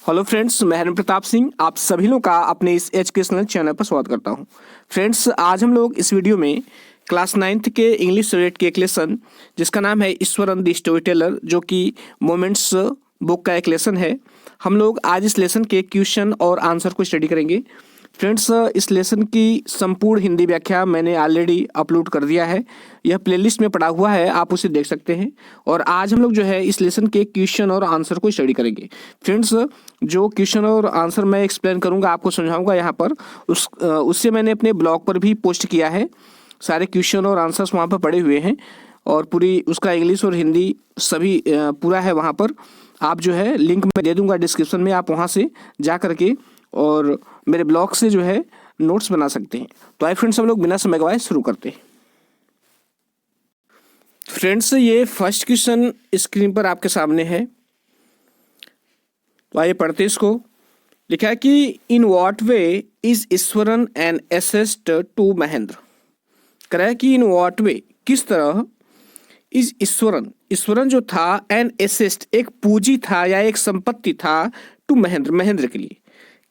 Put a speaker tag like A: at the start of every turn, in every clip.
A: Hello friends, मैं हरिन प्रताप सिंह आप सभी लोगों का अपने इस एजुकेशनल चैनल पर स्वागत करता हूं। फ्रेंड्स, आज हम लोग इस वीडियो में क्लास 9th के इंग्लिश सब्जेक्ट के एक लेसन जिसका नाम है ईश्वरन द स्टोरी टेलर, जो कि मोमेंट्स बुक का एक लेसन है। हम लोग आज इस लेसन के क्वेश्चन और आंसर को स्टडी करेंगे। फ्रेंड्स, इस लेसन की संपूर्ण हिंदी व्याख्या मैंने ऑलरेडी अपलोड कर दिया है। यह प्लेलिस्ट में पड़ा हुआ है, आप उसे देख सकते हैं। और आज हम लोग जो है इस लेसन के क्वेश्चन और आंसर को स्टडी करेंगे। फ्रेंड्स, जो क्वेश्चन और आंसर मैं एक्सप्लेन करूंगा, आपको समझाऊंगा यहाँ पर, उससे मैंने अपने ब्लॉग पर भी पोस्ट किया है। सारे क्वेश्चन और आंसर्स वहाँ पर पड़े हुए हैं और पूरी उसका इंग्लिश और हिंदी सभी पूरा है वहाँ पर। आप जो है लिंक मैं दे दूंगा डिस्क्रिप्शन में, आप वहाँ से जा करके और मेरे ब्लॉग से जो है नोट्स बना सकते हैं। तो आइए फ्रेंड्स, हम लोग बिना समय गवाए शुरू करते हैं। फ्रेंड्स, ये फर्स्ट क्वेश्चन स्क्रीन पर आपके सामने है, तो आइए पढ़ते इसको। लिखा है कि in what way is Ishwaran an asset to Mahendra. कह रहा है कि इन व्हाट वे, किस तरह, इज ईश्वरन, ईश्वरन जो था, एन एसेस्ट, एक पूंजी था या एक संपत्ति था, टू महेंद्र, महेंद्र के लिए।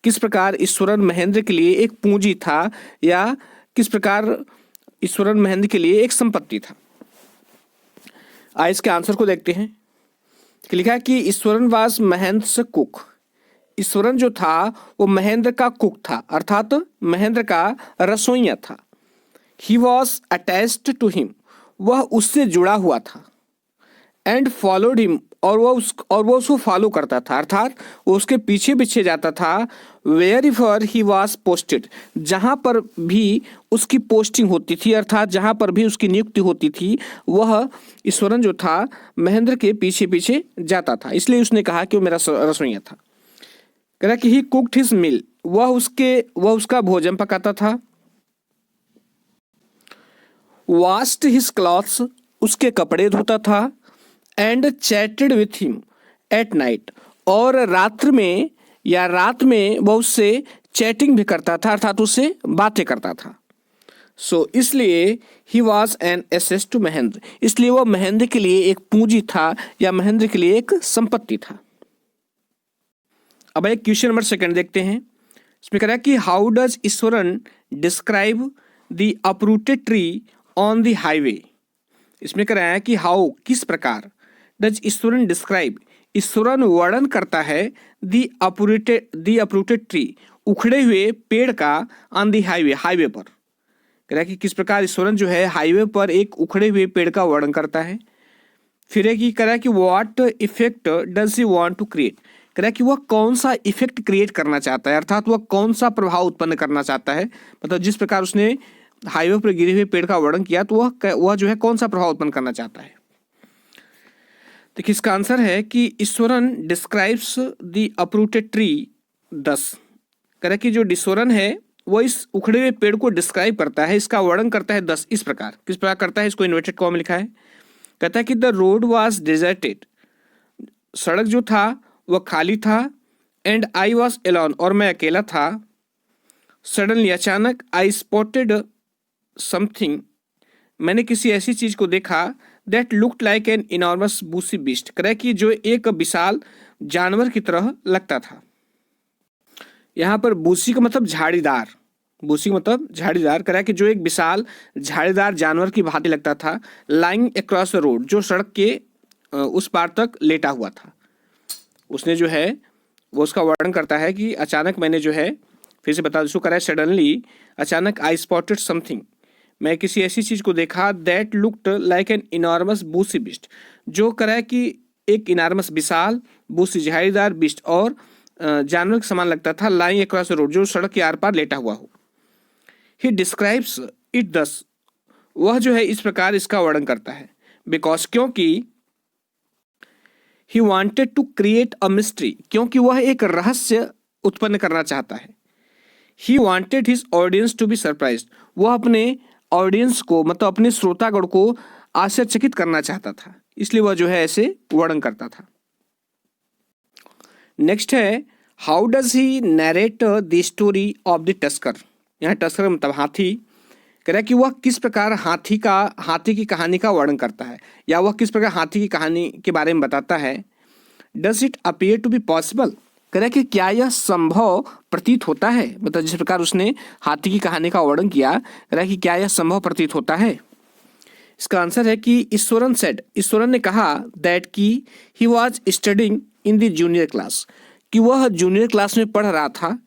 A: किस प्रकार ईश्वरन महेंद्र के लिए एक पूंजी था या किस प्रकार ईश्वरन महेंद्र के लिए एक संपत्ति था। आइए इसके आंसर को देखते हैं। लिखा है कि ईश्वरन वाज महेंद्र कुक। ईश्वरन जो था वो महेंद्र का कुक था, अर्थात महेंद्र का रसोइया था। He was attached to him, वह उससे जुड़ा हुआ था। एंड फॉलोड हिम, और वो उसको फॉलो करता था, अर्थात वो उसके पीछे पीछे जाता था। Wherever he was posted, जहाँ पर भी उसकी पोस्टिंग होती थी, अर्थात जहाँ पर भी उसकी नियुक्ति होती थी, वह ईश्वरन जो था महेंद्र के पीछे पीछे जाता था। इसलिए उसने कहा कि वो मेरा रसोइया था। कह रहा कि ही कुक्ड हिज मील, वह उसका भोजन पकाता था। वॉश्ड हिज क्लॉथ्स, उसके कपड़े धोता था। And chatted with him at night, और रात में वह उससे चैटिंग भी करता था, अर्थात उससे बातें करता था। सो इसलिए he was an asset to Mahendra, इसलिए वह महेंद्र के लिए एक पूंजी था या महेंद्र के लिए एक संपत्ति था। अब एक क्वेश्चन नंबर 2 देखते हैं। इसमें कह रहा है कि how does Eswaran describe the uprooted tree on the highway. इसमें कह रहा है कि हाउ, किस प्रकार, डज ईश्वरन डिस्क्राइब, ईश्वरन वर्णन करता है द अपरूटेड ट्री, उखड़े हुए पेड़ का, ऑन द हाईवे, हाईवे पर। कह रहा है कि किस प्रकार ईश्वरन जो है हाईवे पर एक उखड़े हुए पेड़ का वर्णन करता है। फिर एक कह रहा है कि what effect does he want to create. कह रहा है कि वह कौन सा इफेक्ट क्रिएट करना चाहता है, अर्थात वह कौन सा प्रभाव उत्पन्न करना चाहता है। मतलब जिस प्रकार उसने हाईवे पर गिरे हुए पेड़ का वर्णन किया, तो वह जो है कौन सा प्रभाव उत्पन्न करना चाहता है। देखिए इसका आंसर है कि Eswaran describes the uprooted tree दस। कह रहा है कि जो ईश्वरन है वो इस उखड़े हुए पेड़ को डिस्क्राइब करता है, इसका वर्णन करता है 10 इस प्रकार। किस प्रकार करता है, इसको इन्वर्टेड कॉमा में लिखा है। कहता है कि द रोड वाज डिजर्टेड, सड़क जो था वह खाली था। एंड आई वॉज एलोन, और मैं अकेला था। सडनली, अचानक, आई स्पॉटेड समथिंग, मैंने किसी ऐसी चीज को देखा, that looked like an enormous Bussy beast. कह रहा है कि जो एक विशाल जानवर की तरह लगता था। यहाँ पर बूसी का मतलब झाड़ीदार, बूसी का मतलब झाड़ीदार। कह रहा है कि जो एक विशाल झाड़ीदार जानवर की भांति लगता था। लाइंग अक्रॉस द रोड, जो सड़क के उस पार तक लेटा हुआ था। उसने जो है वो उसका वर्णन करता है कि अचानक मैंने जो है, फिर से बता दूँ, कह रहा है सडनली, अचानक, आई स्पॉटेड समथिंग, मैं किसी ऐसी चीज को देखा, that looked like an enormous bushy beast, जो कह रहा है कि एक इनॉर्मस विशाल, बूसी झाड़ीदार, बिस्ट और जानवर के समान लगता था। लाइंग अक्रॉस द रोड, जो सड़क के आर पार लेटा हुआ हो। ही डिस्क्राइब्स इट दस, वह जो है इस प्रकार इसका वर्णन करता है। बिकॉज, क्योंकि, he wanted to create a mystery, क्योंकि वह एक रहस्य उत्पन्न करना चाहता है। He wanted his audience to be surprised, वह अपने ऑडियंस को, मतलब अपने श्रोतागण को आश्चर्यचकित करना चाहता था, इसलिए वह जो है ऐसे वर्णन करता था। नेक्स्ट है, how does he narrate the story of the tusker. यहाँ टस्कर मतलब हाथी। कह रहा है कि वह किस प्रकार हाथी की कहानी का वर्णन करता है, या वह किस प्रकार हाथी की कहानी के बारे में बताता है। Does it appear to be possible, कह रहा है कि क्या यह संभव प्रतीत होता है, मतलब जिस प्रकार उसने हाथी की कहानी का वर्णन किया, कह रहा है कि क्या यह संभव प्रतीत होता है। इसका आंसर है कि ईश्वरन सेड, ईश्वरन ने कहा दैट की he was studying in the junior class, कि वह जूनियर क्लास में पढ़ रहा था।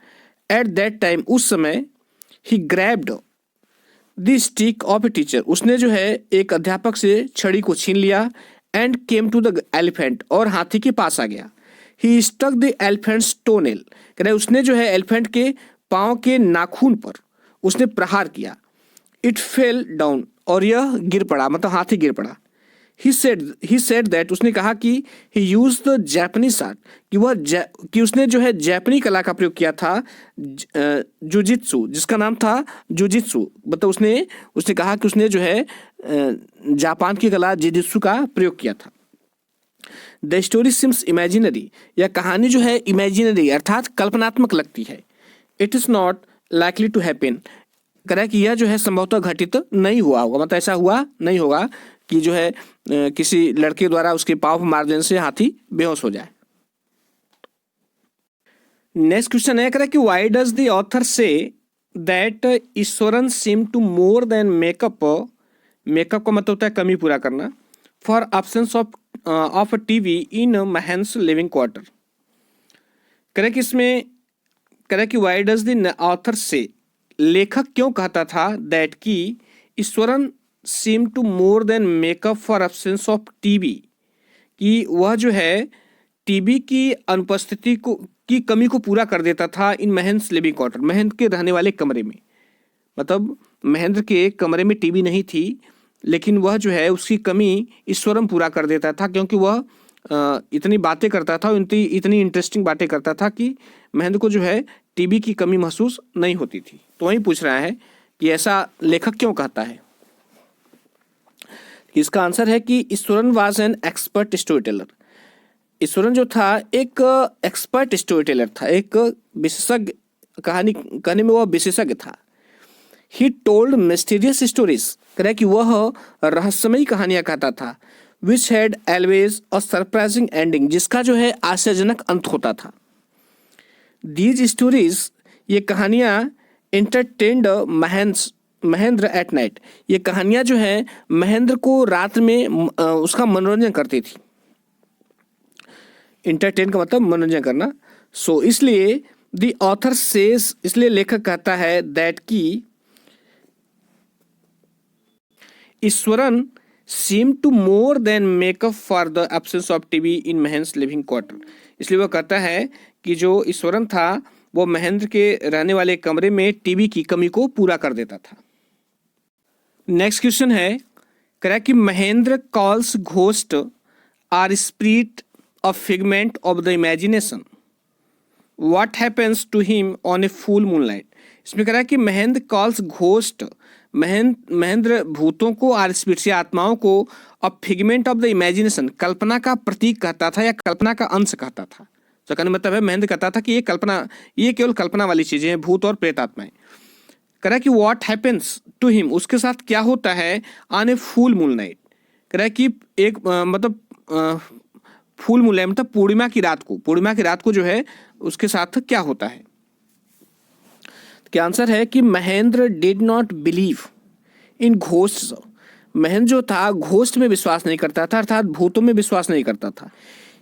A: एट दैट टाइम, उस समय, he grabbed the stick of a teacher, उसने जो है एक अध्यापक से छड़ी को छीन लिया। And came to the elephant, और हाथी के पास आ गया। He stuck the elephant's toenail, कह रहे उसने जो है एलिफेंट के पाँव के नाखून पर उसने प्रहार किया। इट फेल डाउन, और यह गिर पड़ा, मतलब हाथी गिर पड़ा। ही सेड दैट, उसने कहा कि ही यूज द जापानीज आर्ट, कि उसने जो है जापानी कला का प्रयोग किया था, जुजित्सु, जिसका नाम था जुजित्सु, मतलब उसने कहा कि उसने जो है जापान की कला जुजित्सु का प्रयोग किया था। द स्टोरी सिम्स इमेजिनरी, यह कहानी जो है इमेजिनरी अर्थात कल्पनात्मक लगती है। It is not likely to happen, कह रहा है कि यह जो है संभवतः घटित नहीं हुआ होगा, मतलब ऐसा हुआ नहीं होगा कि जो है किसी लड़के द्वारा उसके पाँव पर मार देने से हाथी बेहोश हो जाए। नेक्स्ट क्वेश्चन है, कह रहा है कि why does the author say that Iswaran seem to more than make up, make up का मतलब होता है कमी पूरा करना, for absence of TV in Mahan's living quarter. कह रहा है कि इसमें, कह रहा है कि व्हाई डज द ऑथर से, लेखक क्यों कहता था दैट की Ishwaran seem to more than make up for absence of TV, कि वह जो है टीबी की अनुपस्थिति की कमी को पूरा कर देता था इन महंस लिविंग क्वार्टर, महेंद्र के रहने वाले कमरे में। मतलब महेंद्र के कमरे में टीवी नहीं थी, लेकिन वह जो है उसकी कमी ईश्वरम पूरा कर देता था, क्योंकि वह इतनी बातें करता था, इतनी इंटरेस्टिंग बातें करता था कि महेंद्र को जो है टीबी की कमी महसूस नहीं होती थी। तो वही पूछ रहा है कि ऐसा लेखक क्यों कहता है। इसका आंसर है कि Ishwaran was an expert story teller, Eswaran जो था एक एक्सपर्ट स्टोरी टेलर था, एक विशेषज्ञ, कहानी कहने में वह विशेषज्ञ था। ही टोल्ड मिस्टीरियस स्टोरीज, कह रहा है कि वह रहस्यमयी कहानियां कहता था, which had always a surprising ending, जिसका जो है आश्चर्यजनक अंत होता था। दीज स्टोरीज, ये कहानियां एंटरटेन्ड महेंद्र एट नाइट, ये कहानियां जो है महेंद्र को रात में उसका मनोरंजन करती थी। इंटरटेन का मतलब मनोरंजन करना। सो इसलिए द ऑथर सेज, इसलिए लेखक कहता है दैट की Ishwaran seem to more than make up for the absence of TV in Mahendra living quarter, इसलिए वह कहता है कि जो ईश्वरन था वो महेंद्र के रहने वाले कमरे में टीवी की कमी को पूरा कर देता था। नेक्स्ट क्वेश्चन है, कह रहा है कि Mahendra calls ghost or spirit a figment of the imagination, what happens to him on a full moonlight। इसमें कह रहा है कि महेंद्र कॉल्स घोस्ट, महेंद्र भूतों को और स्पिरिट या आत्माओं को अ फिगमेंट ऑफ द इमेजिनेशन, कल्पना का प्रतीक कहता था या कल्पना का अंश कहता था। तो कहने मतलब है महेंद्र कहता था कि ये कल्पना, ये केवल कल्पना वाली चीजें हैं, भूत और प्रेत आत्माएं। कह रहा है कि व्हाट हैपेंस टू हिम, उसके साथ क्या होता है on a full moon night, कह रहा है कि एक मतलब फुल मून मतलब पूर्णिमा की रात को जो है उसके साथ क्या होता है। क्या आंसर है कि Mahendra did not believe in ghost, Mahendra जो था घोस्ट में विश्वास नहीं करता था, अर्थात भूतों में विश्वास नहीं करता था।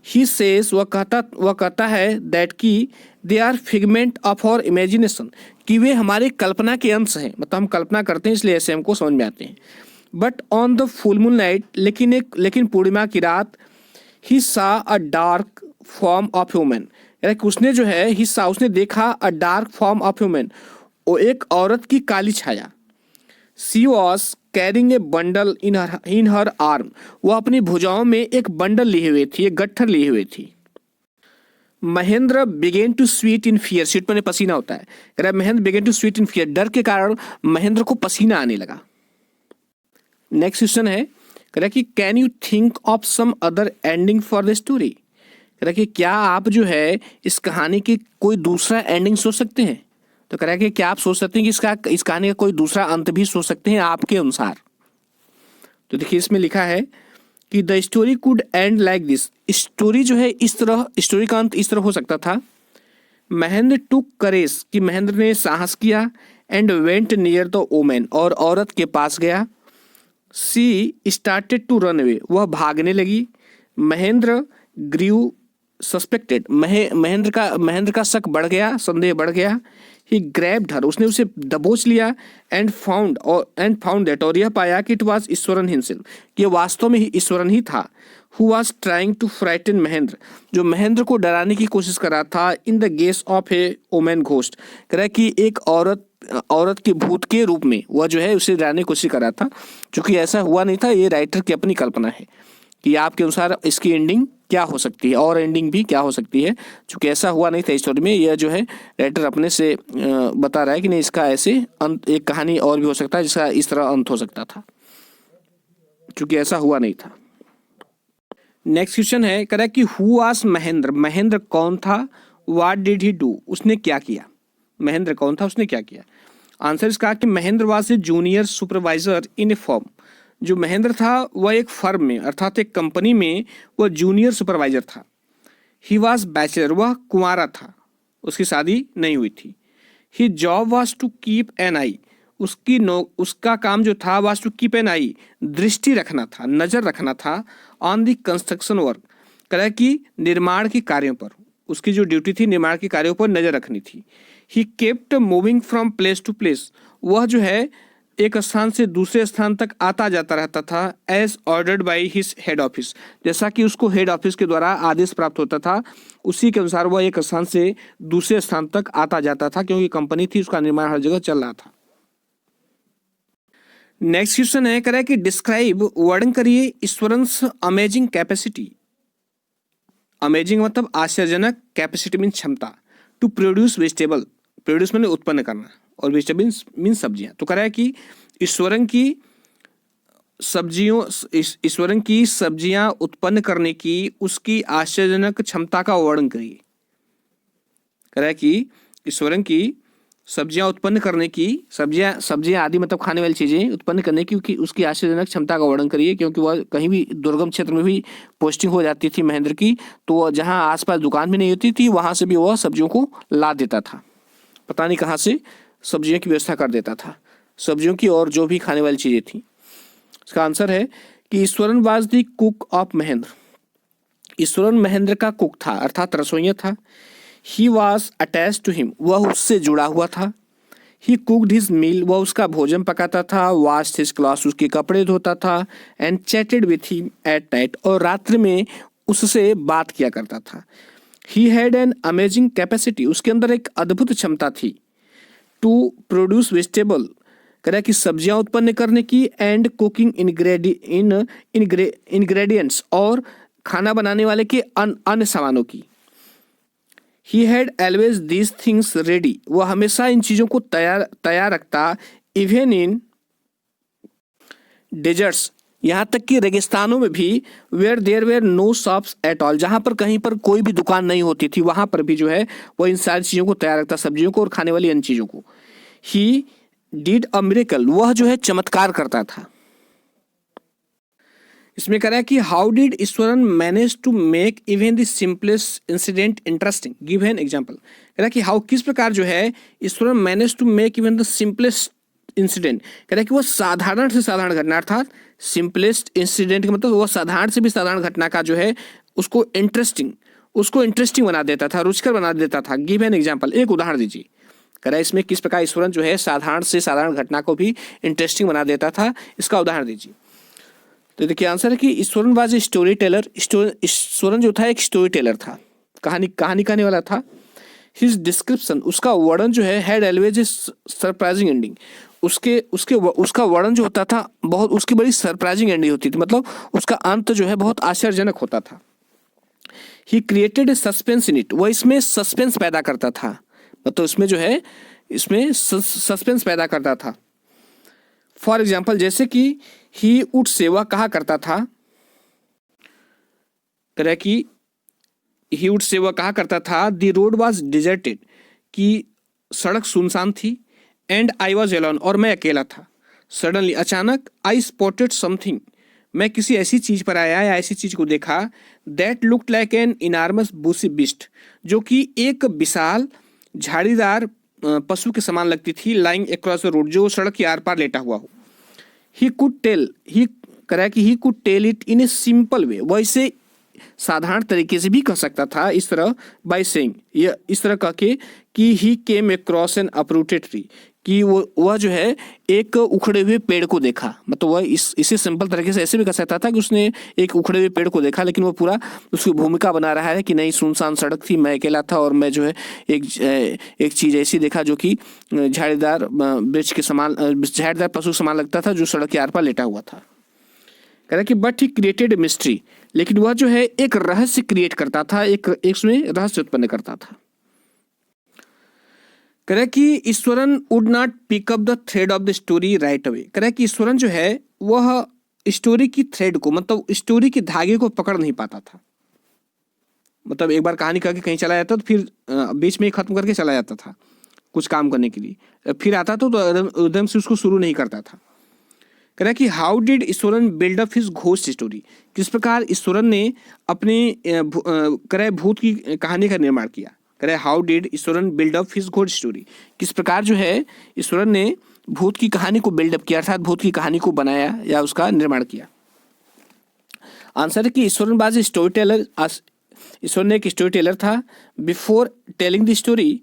A: ही सेज, वह कहता है दैट की they are figment of our imagination, कि वे हमारे कल्पना के अंश हैं, मतलब हम कल्पना करते हैं इसलिए ऐसे हमको समझ में आते हैं। But on the full moon night, लेकिन पूर्णिमा की रात, he saw a dark form of human, उसने जो है उसने देखा a dark form of human, वो एक औरत की काली छाया। She was carrying a bundle in her arm, वो अपनी भुजाओं में एक बंडल लिए हुए थी, एक गट्ठर लिए हुए थी। Mahendra began to sweat in fear, sweat में पसीना होता है, कह रहा है Mahendra began to sweat in fear, डर के कारण महेंद्र को पसीना आने लगा। नेक्स्ट क्वेश्चन है, कह रहा कि can you think of some other ending for the story, कह रहा कि क्या आप जो है इस कहानी की कोई दूसरा एंडिंग सोच सकते हैं। तो कह रहा है कि क्या आप सोच सकते हैं कि इस कहानी का कोई दूसरा अंत भी सोच सकते हैं आपके अनुसार। तो देखिए इसमें लिखा है कि the story could and like this, story जो है इस तरह, स्टोरी का अंत इस तरह हो सकता था महेंद्र टुक करेज कि महेंद्र ने साहस किया, and went near the women और औरत के पास गया। सी स्टार्टेड टू रन अवे वह भागने लगी। महेंद्र ग्रीव सस्पेक्टेड महेंद्र का शक बढ़ गया, संदेह बढ़ गया। ही ग्रैब्ड हर उसने उसे दबोच लिया। एंड फाउंड दैट और यह पाया कि इट वाज ईश्वरन हिमसेल्फ कि वास्तव में ही ईश्वरन ही था। Who was trying to frighten Mahendra जो महेंद्र को डराने की कोशिश कर रहा था। In the guise of a omen ghost कह रहा है कि एक औरत के भूत के रूप में वह जो है उसे डराने की कोशिश कर रहा था। चूंकि ऐसा हुआ नहीं था, ये राइटर की अपनी कल्पना है कि आपके अनुसार इसकी एंडिंग क्या हो सकती है और एंडिंग भी क्या हो सकती है। चूंकि ऐसा हुआ नहीं था स्टोरी में, यह जो है राइटर अपने से बता रहा है कि नहीं इसका ऐसे अंत, एक कहानी और भी हो सकता है जिसका इस तरह अंत हो सकता था, चूंकि ऐसा हुआ नहीं था। नेक्स्ट क्वेश्चन है कह रहा है कि हु वाज महेंद्र महेंद्र कौन था। व्हाट डिड ही डू उसने क्या किया। महेंद्र कौन था, उसने क्या किया। आंसर इसका कि Mahendra was a junior supervisor in A firm. जो महेंद्र था वह एक फर्म में अर्थात एक कंपनी में वह जूनियर सुपरवाइजर था। ही वाज बैचलर वह कुंवारा था, उसकी शादी नहीं हुई थी। He job was to keep an eye उसका काम जो था was to keep an eye दृष्टि रखना था, नजर रखना था। ऑन द कंस्ट्रक्शन वर्क कह रहा है कि निर्माण के कार्यों पर उसकी जो ड्यूटी थी निर्माण के कार्यों पर नजर रखनी थी। He kept moving from place to place वह जो है एक स्थान से दूसरे स्थान तक आता जाता रहता था। As ordered by his head office जैसा कि उसको हेड ऑफिस के द्वारा आदेश प्राप्त होता था, उसी के अनुसार वह एक स्थान से दूसरे स्थान तक आता जाता था, क्योंकि कंपनी थी उसका निर्माण हर जगह चल रहा था। नेक्स्ट क्वेश्चन है कह रहा है कि डिस्क्राइब वर्णन करिए ईश्वरंस अमेजिंग कैपेसिटी। अमेजिंग मतलब आश्चर्यजनक, कैपेसिटी मीन क्षमता। टू प्रोड्यूस वेजिटेबल प्रोड्यूस मैंने उत्पन्न करना और वेजिटेबल मीन सब्जियां। तो कह रहा है कि ईश्वरन की सब्जियां उत्पन्न करने की उसकी आश्चर्यजनक क्षमता का वर्णन करिए। कह रहा है कि ईश्वरन की सब्जियां उत्पन्न करने की सब्जियां आदि मतलब खाने वाली चीजें उत्पन्न करने की उसकी आश्चर्यजनक क्षमता का वर्णन करिए। क्योंकि वह कहीं भी दुर्गम क्षेत्र में भी पोस्टिंग हो जाती थी महेंद्र की, तो वह जहां आसपास दुकान भी नहीं होती थी वहां से भी वह सब्जियों को ला देता था, पता नहीं कहाँ से सब्जियों की व्यवस्था कर देता था, सब्जियों की और जो भी खाने वाली चीजें थी। इसका आंसर है कि Ishwaran was the cook of Mahendra. Ishwaran Mahendra का कुक था अर्थात रसोइया था। He was attach to him वह उससे जुड़ा हुआ था। ही कुकड हिज मील वह उसका भोजन पकाता था। वॉश्ड हिज क्लॉथ्स उसके कपड़े धोता था। And chatted with him at night और रात्रि में उससे बात किया करता था। He had an amazing capacity उसके अंदर एक अद्भुत क्षमता थी। टू प्रोड्यूस वेजिटेबल कह रहा है कि सब्जियां उत्पन्न करने की। एंड कुकिंग इंग्रेडिएंट्स और खाना बनाने वाले के अन्य सामानों की। He had always these things ready वह हमेशा इन चीजों को तैयार रखता। इवन इन डेजर्ट्स यहाँ तक कि रेगिस्तानों में भी। Where there were no shops at all जहाँ पर कहीं पर कोई भी दुकान नहीं होती थी वहां पर भी जो है वह इन सारी चीजों को तैयार रखता, सब्जियों को और खाने वाली अन्य चीजों को। ही डिड अ मिरेकल वह जो है चमत्कार करता था। इसमें कह रहा है कि how did Ishwaran manage to make even the simplest incident interesting give an example. कह रहा है कि हाउ किस प्रकार जो है Ishwaran manage to make even the simplest incident कह रहा है कि वह साधारण से साधारण घटना अर्थात सिंपलेस्ट इंसिडेंट का मतलब वह साधारण से भी साधारण घटना का जो है उसको इंटरेस्टिंग बना देता था, रुचिकर बना देता था। गिव एन एग्जांपल एक उदाहरण दीजिए। कह रहा है इसमें किस प्रकार ईश्वरन जो है साधारण से साधारण घटना को भी इंटरेस्टिंग बना देता था, इसका उदाहरण दीजिए। तो देखिए आंसर है कि Ishwaran was a story teller. Eswaran जो था एक स्टोरी टेलर था, कहानी कहने वाला था। हिज डिस्क्रिप्शन उसका वर्णन जो है had always a surprising ending उसका वर्णन जो होता था बहुत उसकी बड़ी सरप्राइजिंग एंडिंग होती थी, मतलब उसका अंत जो है बहुत आश्चर्यजनक होता था। He created a suspense in it वह इसमें सस्पेंस पैदा करता था, मतलब इसमें जो है इसमें सस्पेंस पैदा करता था। फॉर एग्जाम्पल जैसे कि ही वुड से वह कहा करता था, कह कि ही वुड से वह कहा करता था द रोड वॉज डिजर्टेड कि सड़क सुनसान थी। एंड आई वॉज एलोन और मैं अकेला था। सडनली अचानक आई स्पॉटेड समथिंग मैं किसी ऐसी चीज पर आया या ऐसी चीज को देखा that looked like N enormous बुशी बिस्ट, जो कि एक विशाल झाड़ीदार पशु के समान लगती थी, लाइंग अक्रॉस द रोड, जो सड़क के आर पार लेटा हुआ हो। He could tell it in a simple way, वह इसे साधारण तरीके से भी कह सकता था, इस तरह बाय सेइंग, यह इस तरह कह के कि he came across an uprooted tree, कि वह जो है एक उखड़े हुए पेड़ को देखा। मतलब वह इसे सिंपल तरीके से ऐसे भी कह सकता था कि उसने एक उखड़े हुए पेड़ को देखा, लेकिन वो पूरा उसकी भूमिका बना रहा है कि नहीं, सुनसान सड़क थी, मैं अकेला था और मैं जो है एक चीज़ ऐसी देखा जो कि झाड़ीदार वृक्ष के समान, झाड़ीदार पशु समान लगता था, जो सड़क के आर पार लेटा हुआ था। कह रहा कि बट ही क्रिएटेड मिस्ट्री, लेकिन वह जो है एक रहस्य क्रिएट करता था, एक उसमें रहस्य उत्पन्न करता था। कह रहा कि Ishwaran would not pick up the thread of the story right away. कह रहा कि ईश्वरन जो है वह स्टोरी की थ्रेड को, मतलब स्टोरी के धागे को पकड़ नहीं पाता था। मतलब एक बार कहानी कह के कहीं चला जाता तो फिर बीच में ही खत्म करके चला जाता था कुछ काम करने के लिए, फिर आता तो एकदम से उसको शुरू नहीं करता था। कह रहा कि how did Eswaran build up his ghost story, किस प्रकार ईश्वरन ने अपने भूत की कहानी का निर्माण किया। कह रहा how did Eswaran build up his ghost story, किस प्रकार जो है ईश्वरन ने भूत की कहानी को बिल्डअप किया, अर्थात भूत की कहानी को बनाया या उसका निर्माण किया। आंसर है कि Ishwaran was a story teller, Eswaran एक स्टोरी टेलर था। Before telling the story,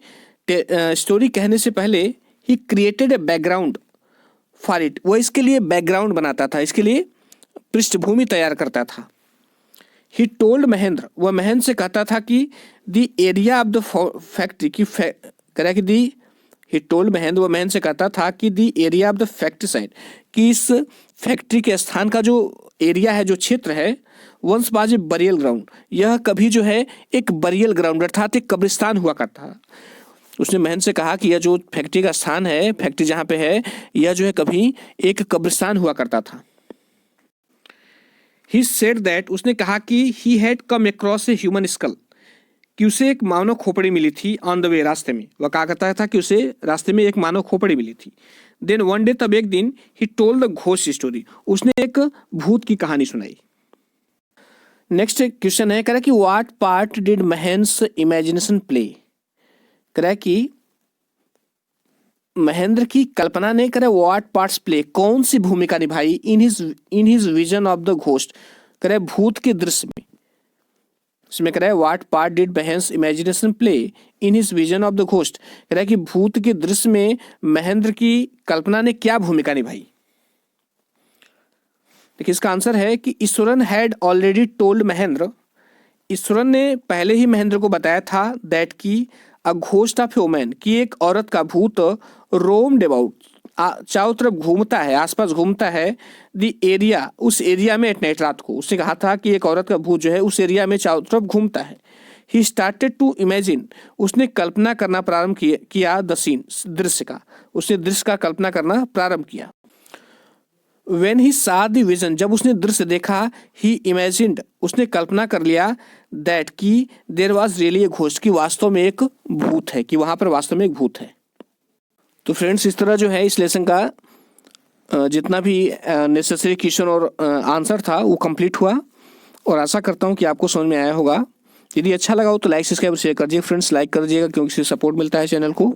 A: story कहने से पहले he created a background for it, वो इसके लिए बैकग्राउंड बनाता था, इसके लिए पृष्ठभूमि तैयार करता था। ही टोल्ड महेंद्र, वह महेंद्र से कहता था कि the area of the factory की कह कि दी ही टोल्ड महेंद्र, वह महेंद्र से कहता था कि the area of the factory side, कि इस फैक्ट्री के स्थान का जो एरिया है, जो क्षेत्र है, once was a burial ground, यह कभी जो है एक बरियल ग्राउंड अर्थात एक कब्रिस्तान हुआ करता था। उसने महेंद्र से कहा कि यह जो फैक्ट्री का स्थान है, फैक्ट्री जहाँ पे है, यह जो है कभी एक कब्रिस्तान हुआ करता था। ही सेड दैट, उसने कहा कि he had come across a human school, कि उसे एक मानव खोपड़ी मिली थी ऑन द वे, रास्ते में। वह कहा करता था कि उसे रास्ते में एक मानव खोपड़ी मिली थी। देन वन डे, तब एक दिन, he told the ghost story, उसने एक भूत की कहानी सुनाई। नेक्स्ट क्वेश्चन है, कह रहा कि what part did Mahendra imagination play, कह रहा कि महेंद्र की कल्पना ने कह रहा व्हाट पार्ट्स प्ले, कौन सी भूमिका निभाई in his vision of the ghost, कह रहा भूत के दृश्य में। इसमें कह रहा है what part did Mahendra imagination play in his vision of the ghost, कह रहा है कि भूत के दृश्य में महेंद्र की कल्पना ने क्या भूमिका निभाई। देखिए इसका आंसर है कि Eswaran had already told Mahendra, Eswaran ने पहले ही महेंद्र को बताया था दैट की अ घोस्ट ऑफ ह्यूमन, कि एक औरत का भूत रोम्ड अबाउट, चारों तरफ घूमता है, आसपास घूमता है, द एरिया, उस एरिया में एट नाइट, रात को। उसने कहा था कि एक औरत का भूत जो है उस एरिया में चारों तरफ घूमता है। ही स्टार्टेड टू इमेजिन, उसने कल्पना करना प्रारंभ किया द सीन, दृश्य का, उसने दृश्य का कल्पना करना प्रारंभ किया। When he saw the vision, जब उसने दृश्य देखा, he imagined, उसने कल्पना कर लिया that कि there was really a ghost, कि वास्तव में एक भूत है, कि वहाँ पर वास्तव में एक भूत है। तो फ्रेंड्स इस तरह जो है इस लेसन का जितना भी नेसेसरी क्वेश्चन और आंसर था वो कंप्लीट हुआ, और आशा करता हूँ कि आपको समझ में आया होगा। यदि अच्छा लगा हो तो लाइक सब्सक्राइब शेयर कर दीजिए फ्रेंड्स, लाइक कर दीजिएगा क्योंकि इससे सपोर्ट मिलता है चैनल को,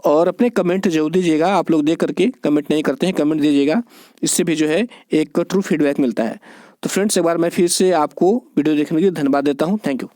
A: और अपने कमेंट जरूर दीजिएगा। आप लोग देख करके कमेंट नहीं करते हैं, कमेंट दीजिएगा, इससे भी जो है एक ट्रू फीडबैक मिलता है। तो फ्रेंड्स एक बार मैं फिर से आपको वीडियो देखने के लिए धन्यवाद देता हूँ। Thank you.